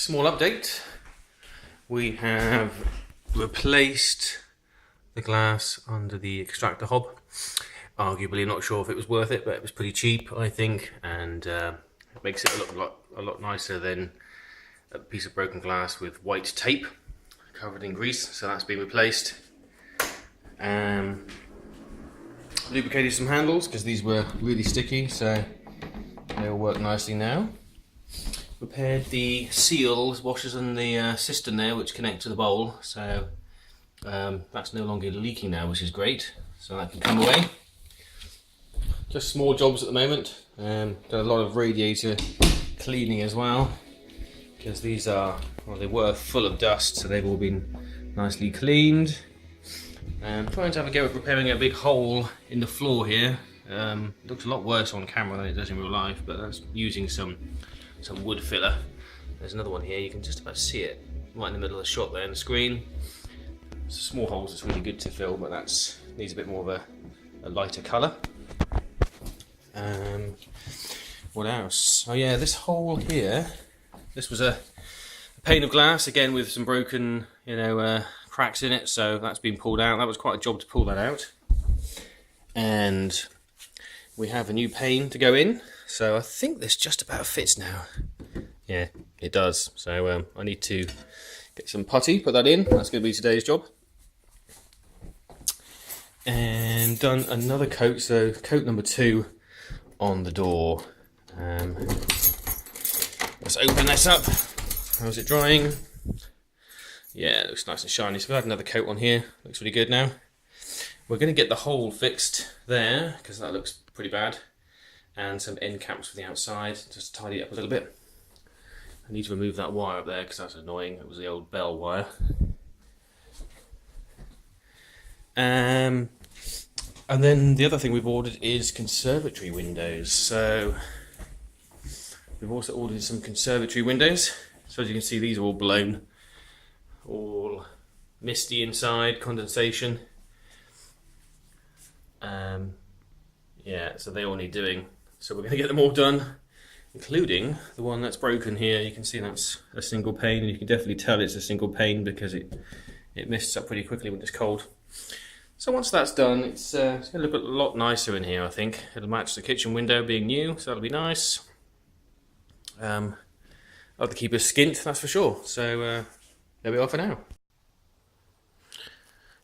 Small update. We have replaced the glass under the extractor hob. Arguably, not sure if it was worth it, but it was pretty cheap, I think, and it makes it look a lot nicer than a piece of broken glass with white tape covered in grease. So that's been replaced. Lubricated some handles because these were really sticky, so they all work nicely now. Repaired the seals, washers in the cistern there, which connect to the bowl, so that's no longer leaking now, which is great, so that can come away. Just small jobs at the moment. Done a lot of radiator cleaning as well, because these are, well, they were full of dust, so they've all been nicely cleaned. Trying to have a go at repairing a big hole in the floor here. It looks a lot worse on camera than it does in real life, but that's using some wood filler. There's another one here, you can just about see it right in the middle of the shot there in the screen. It's a small holes, it's really good to fill, but that needs a bit more of a lighter colour. What else? Oh yeah, this hole here, this was a pane of glass, again with some broken, cracks in it, so that's been pulled out. That was quite a job to pull that out. And we have a new pane to go in, so I think this just about fits now. Yeah, it does. So I need to get some putty, put that in. That's going to be today's job. And done another coat, so coat number 2 on the door. Let's open this up. How's it drying? Yeah, it looks nice and shiny. So we've had another coat on here. Looks really good now. We're going to get the hole fixed there, because that looks pretty bad. And some end caps for the outside, just to tidy it up a little bit. I need to remove that wire up there, because that's annoying. It was the old bell wire. And then the other thing we've ordered is conservatory windows. So we've also ordered some conservatory windows. So as you can see, these are all blown. All misty inside, condensation. Yeah, so they all need doing. So we're going to get them all done, including the one that's broken here. You can see that's a single pane, and you can definitely tell it's a single pane because it mists up pretty quickly when it's cold. So once that's done, it's going to look a lot nicer in here, I think. It'll match the kitchen window being new, so that'll be nice. I'll have to keep it skint, that's for sure. So there we are for now.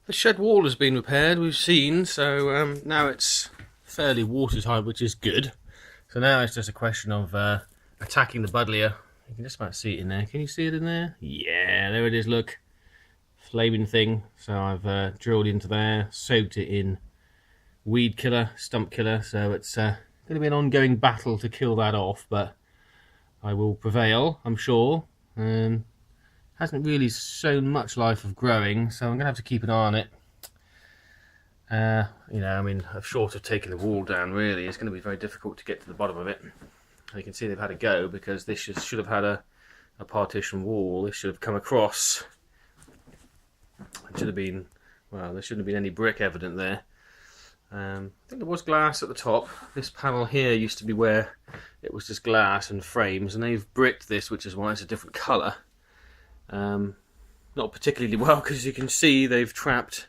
The shed wall has been repaired, we've seen, so now it's fairly watertight, which is good. So now it's just a question of attacking the Buddleia. You can just about see it in there. Can you see it in there? Yeah, there it is, look. Flaming thing. So I've drilled into there, soaked it in weed killer, stump killer, so it's going to be an ongoing battle to kill that off, but I will prevail, I'm sure. Hasn't really shown much life of growing, so I'm going to have to keep an eye on it. Short of taking the wall down, really, it's going to be very difficult to get to the bottom of it. You can see they've had a go, because this should have had a partition wall. This should have come across. It should have been, well, there shouldn't have been any brick evident there. I think there was glass at the top. This panel here used to be where it was just glass and frames, and they've bricked this, which is why it's a different colour. Not particularly well, because you can see they've trapped,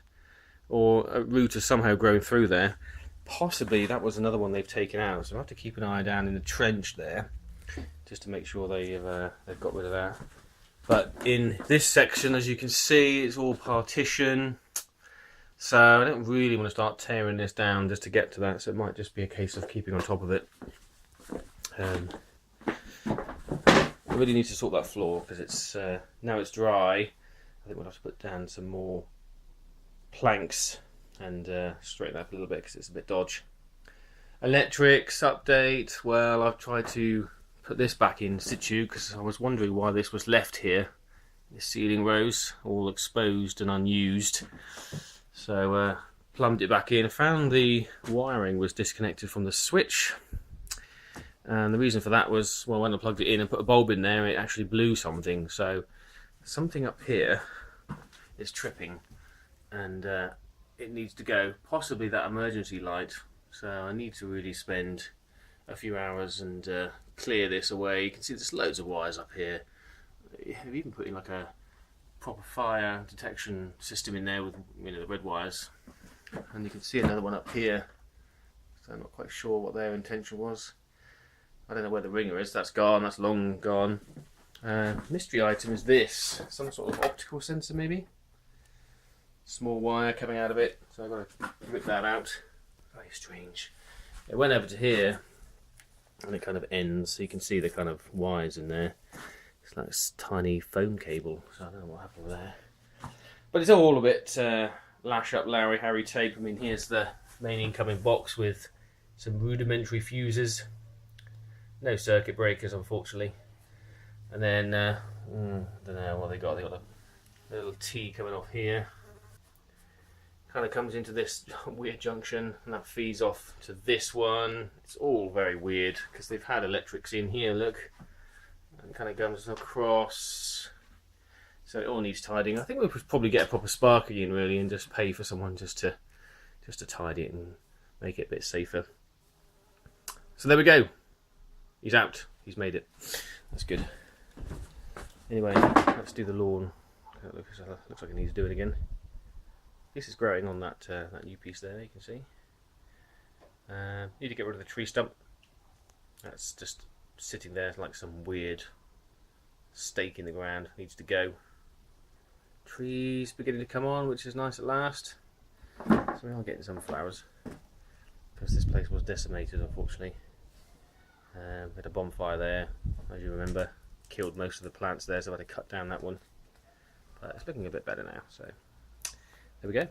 or a root has somehow grown through there. Possibly that was another one they've taken out, so I have to keep an eye down in the trench there, just to make sure they've got rid of that. But in this section, as you can see, it's all partition. So I don't really want to start tearing this down just to get to that, so it might just be a case of keeping on top of it. I really need to sort that floor, because it's now it's dry. I think we'll have to put down some more planks and straighten that up a little bit, because it's a bit dodge. Electrics update. Well, I've tried to put this back in situ, because I was wondering why this was left here. The ceiling rows all exposed and unused. So plumbed it back in. I found the wiring was disconnected from the switch, and the reason for that was, well, when I plugged it in and put a bulb in there, it actually blew something. So something up here is tripping, and it needs to go. Possibly that emergency light. So I need to really spend a few hours and clear this away. You can see there's loads of wires up here. they've even put in like a proper fire detection system in there with, you know, the red wires. And you can see another one up here. So I'm not quite sure what their intention was. I don't know where the ringer is. That's gone. That's long gone. Mystery item is this. Some sort of optical sensor maybe. Small wire coming out of it. So I've got to rip that out. Very strange. It went over to here and it kind of ends. So you can see the kind of wires in there. It's like this tiny phone cable. So I don't know what happened there. But it's all a bit lash up Larry Harry tape. I mean, here's the main incoming box with some rudimentary fuses. No circuit breakers, unfortunately. And then, I don't know what they got. They got a little T coming off here. Kind of comes into this weird junction, and that feeds off to this one. It's all very weird because they've had electrics in here. Look, and kind of comes across. So it all needs tidying. I think we'll probably get a proper sparky in really, and just pay for someone just to tidy it and make it a bit safer. So there we go. He's out. He's made it. That's good. Anyway, let's do the lawn. Looks like it needs doing again. This is growing on that new piece there. You can see. Need to get rid of the tree stump. That's just sitting there like some weird stake in the ground. Needs to go. Trees beginning to come on, which is nice at last. So we are getting some flowers because this place was decimated, unfortunately. We had a bonfire there, as you remember, killed most of the plants there, so I had to cut down that one. But it's looking a bit better now, so there we go.